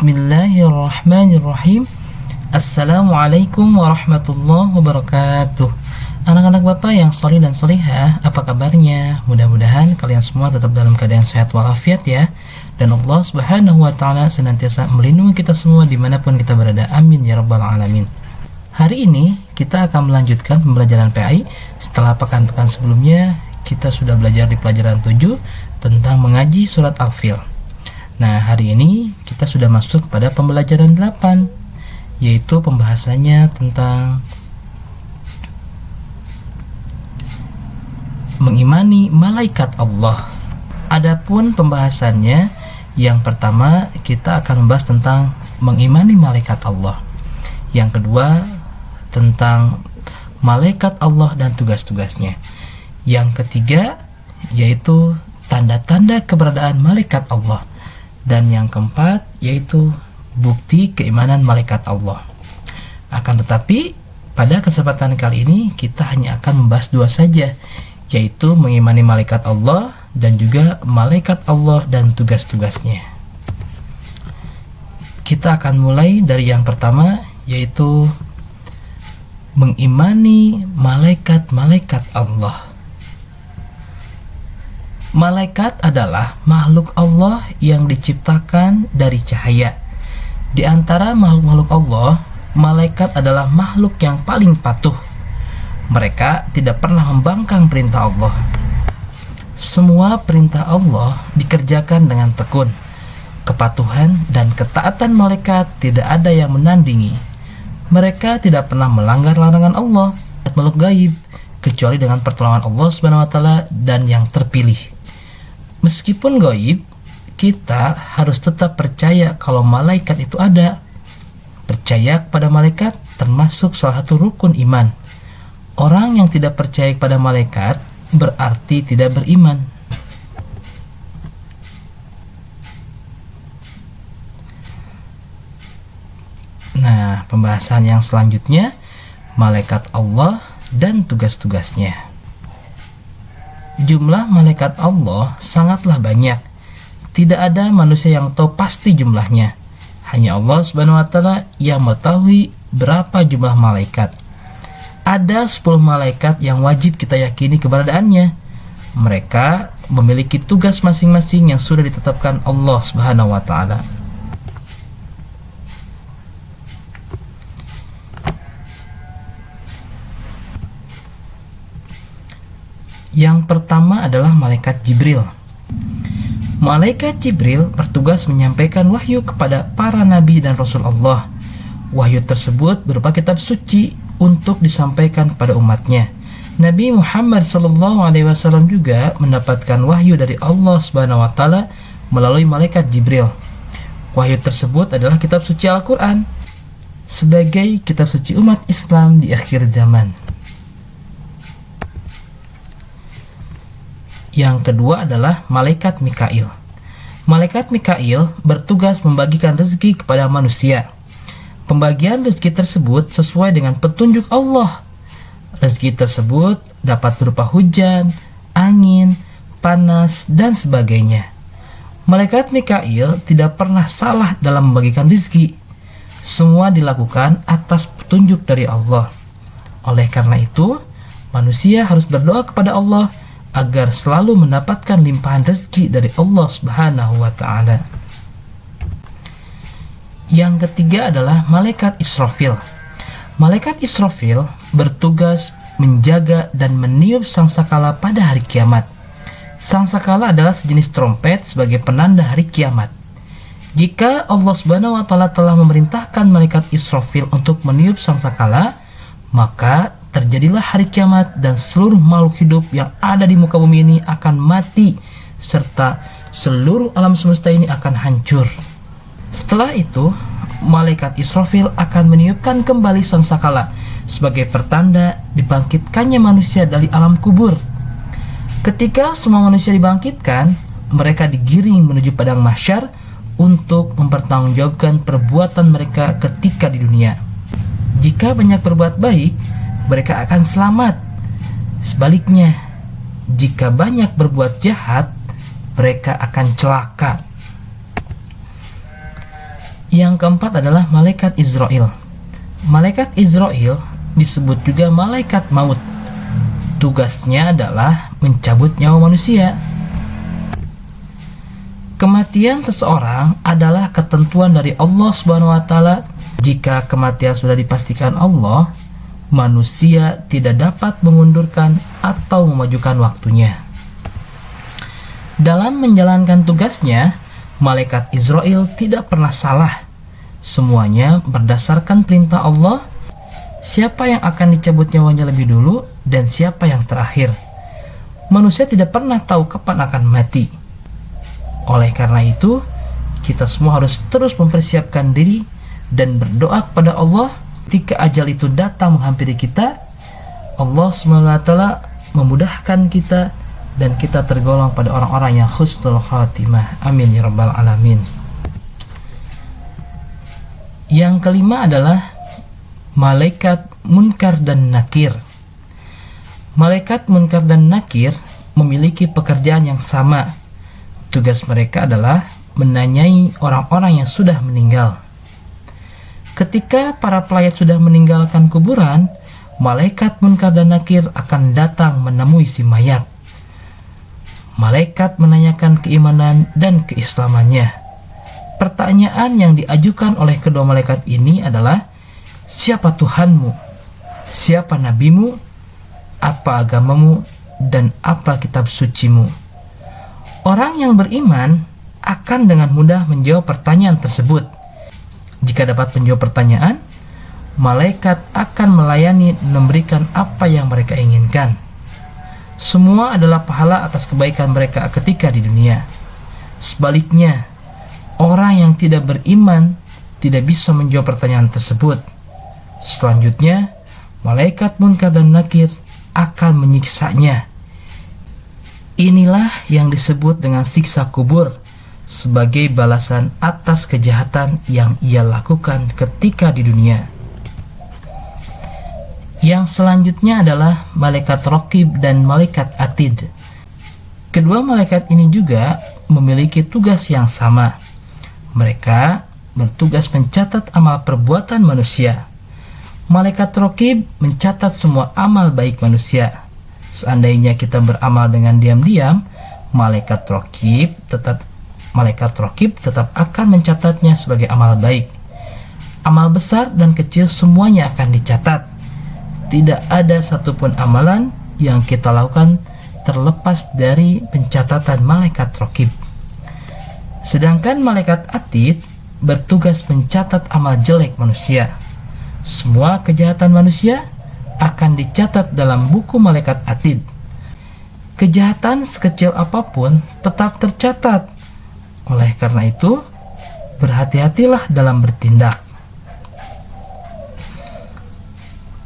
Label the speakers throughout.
Speaker 1: Bismillahirrahmanirrahim. Assalamualaikum warahmatullahi wabarakatuh. Anak-anak Bapak yang sholih dan sholihah, apa kabarnya? Mudah-mudahan kalian semua tetap dalam keadaan sehat walafiat ya. Dan Allah Subhanahu wa Ta'ala senantiasa melindungi kita semua dimanapun kita berada. Amin ya rabbal alamin. Hari ini kita akan melanjutkan pembelajaran PAI. Setelah pekan-pekan sebelumnya kita sudah belajar di pelajaran 7 tentang mengaji surat Al-Fil. Nah, hari ini kita sudah masuk pada pembelajaran 8, yaitu pembahasannya tentang mengimani malaikat Allah. Adapun pembahasannya, yang pertama kita akan membahas tentang mengimani malaikat Allah. Yang kedua tentang malaikat Allah dan tugas-tugasnya. Yang ketiga yaitu tanda-tanda keberadaan malaikat Allah. Dan yang keempat yaitu bukti keimanan malaikat Allah. Akan tetapi pada kesempatan kali ini kita hanya akan membahas dua saja, yaitu mengimani malaikat Allah dan juga malaikat Allah dan tugas-tugasnya. Kita akan mulai dari yang pertama, yaitu mengimani malaikat-malaikat Allah. Malaikat adalah makhluk Allah yang diciptakan dari cahaya. Di antara makhluk-makhluk Allah, malaikat adalah makhluk yang paling patuh. Mereka tidak pernah membangkang perintah Allah. Semua perintah Allah dikerjakan dengan tekun. Kepatuhan dan ketaatan malaikat tidak ada yang menandingi. Mereka tidak pernah melanggar larangan Allah, makhluk gaib, kecuali dengan pertolongan Allah Subhanahu wa Ta'ala dan yang terpilih. Meskipun gaib, kita harus tetap percaya kalau malaikat itu ada. Percaya kepada malaikat termasuk salah satu rukun iman. Orang yang tidak percaya kepada malaikat berarti tidak beriman. Nah, pembahasan yang selanjutnya, malaikat Allah dan tugas-tugasnya. Jumlah malaikat Allah sangatlah banyak. Tidak ada manusia yang tahu pasti jumlahnya. Hanya Allah Subhanahu wa Ta'ala yang mengetahui berapa jumlah malaikat. Ada 10 malaikat yang wajib kita yakini keberadaannya. Mereka memiliki tugas masing-masing yang sudah ditetapkan Allah Subhanahu wa Ta'ala. Yang pertama adalah malaikat Jibril. Malaikat Jibril bertugas menyampaikan wahyu kepada para nabi dan rasul Allah. Wahyu tersebut berupa kitab suci untuk disampaikan kepada umatnya. Nabi Muhammad SAW juga mendapatkan wahyu dari Allah Subhanahu wa Ta'ala melalui malaikat Jibril. Wahyu tersebut adalah kitab suci Al-Quran sebagai kitab suci umat Islam di akhir zaman. Yang kedua adalah malaikat Mikail. Malaikat Mikail bertugas membagikan rezeki kepada manusia. Pembagian rezeki tersebut sesuai dengan petunjuk Allah. Rezeki tersebut dapat berupa hujan, angin, panas, dan sebagainya. Malaikat Mikail tidak pernah salah dalam membagikan rezeki. Semua dilakukan atas petunjuk dari Allah. Oleh karena itu, manusia harus berdoa kepada Allah agar selalu mendapatkan limpahan rezeki dari Allah Subhanahu wa Ta'ala. Yang ketiga adalah malaikat Israfil. Malaikat Israfil bertugas menjaga dan meniup sangsakala pada hari kiamat. Sangsakala adalah sejenis trompet sebagai penanda hari kiamat. Jika Allah Subhanahu wa Ta'ala telah memerintahkan malaikat Israfil untuk meniup sangsakala, maka terjadilah hari kiamat dan seluruh makhluk hidup yang ada di muka bumi ini akan mati serta seluruh alam semesta ini akan hancur. Setelah itu, malaikat Israfil akan meniupkan kembali sangsakala sebagai pertanda dibangkitkannya manusia dari alam kubur. Ketika semua manusia dibangkitkan, mereka digiring menuju padang mahsyar untuk mempertanggungjawabkan perbuatan mereka ketika di dunia. Jika banyak berbuat baik, mereka akan selamat. Sebaliknya, jika banyak berbuat jahat, mereka akan celaka. Yang keempat adalah malaikat Israel. Malaikat Israel disebut juga malaikat maut. Tugasnya adalah mencabut nyawa manusia. Kematian seseorang adalah ketentuan dari Allah Subhanahu wa taala. Jika kematian sudah dipastikan Allah, manusia tidak dapat mengundurkan atau memajukan waktunya. Dalam menjalankan tugasnya, malaikat Israel tidak pernah salah. Semuanya berdasarkan perintah Allah. Siapa yang akan dicabut nyawanya lebih dulu dan siapa yang terakhir. Manusia tidak pernah tahu kapan akan mati. Oleh karena itu, kita semua harus terus mempersiapkan diri dan berdoa kepada Allah ketika ajal itu datang menghampiri kita. Allah SWT memudahkan kita dan kita tergolong pada orang-orang yang husnul khatimah. Amin ya rabbal alamin. Yang kelima adalah malaikat Munkar dan Nakir. Malaikat Munkar dan Nakir memiliki pekerjaan yang sama. Tugas mereka adalah menanyai orang-orang yang sudah meninggal. Ketika para pelayat sudah meninggalkan kuburan, malaikat Munkar dan Nakir akan datang menemui si mayat. Malaikat menanyakan keimanan dan keislamannya. Pertanyaan yang diajukan oleh kedua malaikat ini adalah, siapa Tuhanmu? Siapa nabimu? Apa agamamu? Dan apa kitab sucimu? Orang yang beriman akan dengan mudah menjawab pertanyaan tersebut. Jika dapat menjawab pertanyaan, malaikat akan melayani dan memberikan apa yang mereka inginkan. Semua adalah pahala atas kebaikan mereka ketika di dunia. Sebaliknya, orang yang tidak beriman tidak bisa menjawab pertanyaan tersebut. Selanjutnya, malaikat Munkar dan Nakir akan menyiksanya. Inilah yang disebut dengan siksa kubur sebagai balasan atas kejahatan yang ia lakukan ketika di dunia. Yang selanjutnya adalah malaikat Raqib dan malaikat Atid. Kedua malaikat ini juga memiliki tugas yang sama. Mereka bertugas mencatat amal perbuatan manusia. Malaikat Raqib mencatat semua amal baik manusia. Seandainya kita beramal dengan diam-diam, malaikat Raqib tetap akan mencatatnya sebagai amal baik. Amal besar dan kecil semuanya akan dicatat. Tidak ada satupun amalan yang kita lakukan terlepas dari pencatatan malaikat Raqib. Sedangkan malaikat Atid bertugas mencatat amal jelek manusia. Semua kejahatan manusia akan dicatat dalam buku malaikat Atid. Kejahatan sekecil apapun tetap tercatat. Oleh karena itu, berhati-hatilah dalam bertindak.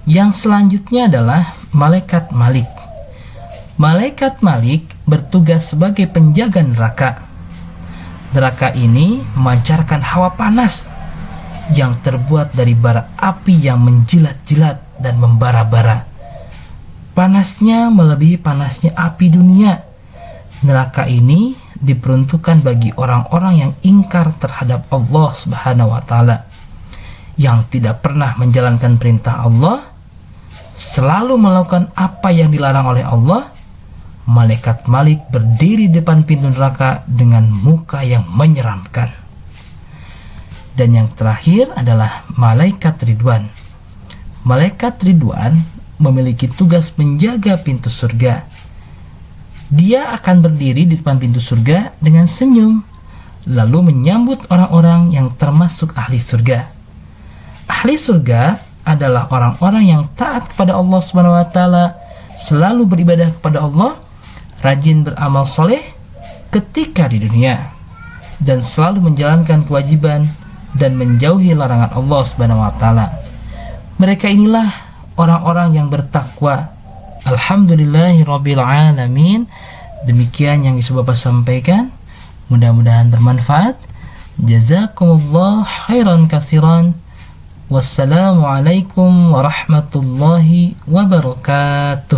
Speaker 1: Yang selanjutnya adalah malaikat Malik. Malaikat Malik bertugas sebagai penjaga neraka. Neraka ini memancarkan hawa panas yang terbuat dari bara api yang menjilat-jilat dan membara-bara. Panasnya melebihi panasnya api dunia. Neraka ini diperuntukkan bagi orang-orang yang ingkar terhadap Allah Subhanahu wa taala, yang tidak pernah menjalankan perintah Allah, selalu melakukan apa yang dilarang oleh Allah. Malaikat Malik berdiri di depan pintu neraka dengan muka yang menyeramkan. Dan yang terakhir adalah malaikat Ridwan. Malaikat Ridwan memiliki tugas menjaga pintu surga. Dia akan berdiri di depan pintu surga dengan senyum, lalu menyambut orang-orang yang termasuk ahli surga. Ahli surga adalah orang-orang yang taat kepada Allah Subhanahu wa taala, selalu beribadah kepada Allah, rajin beramal soleh ketika di dunia, dan selalu menjalankan kewajiban dan menjauhi larangan Allah Subhanahu wa taala. Mereka inilah orang-orang yang bertakwa. Alhamdulillahirabbil alamin. Demikian yang bisa Bapak sampaikan. Mudah-mudahan bermanfaat. Jazakumullah khairan katsiran. Wassalamualaikum warahmatullahi wabarakatuh.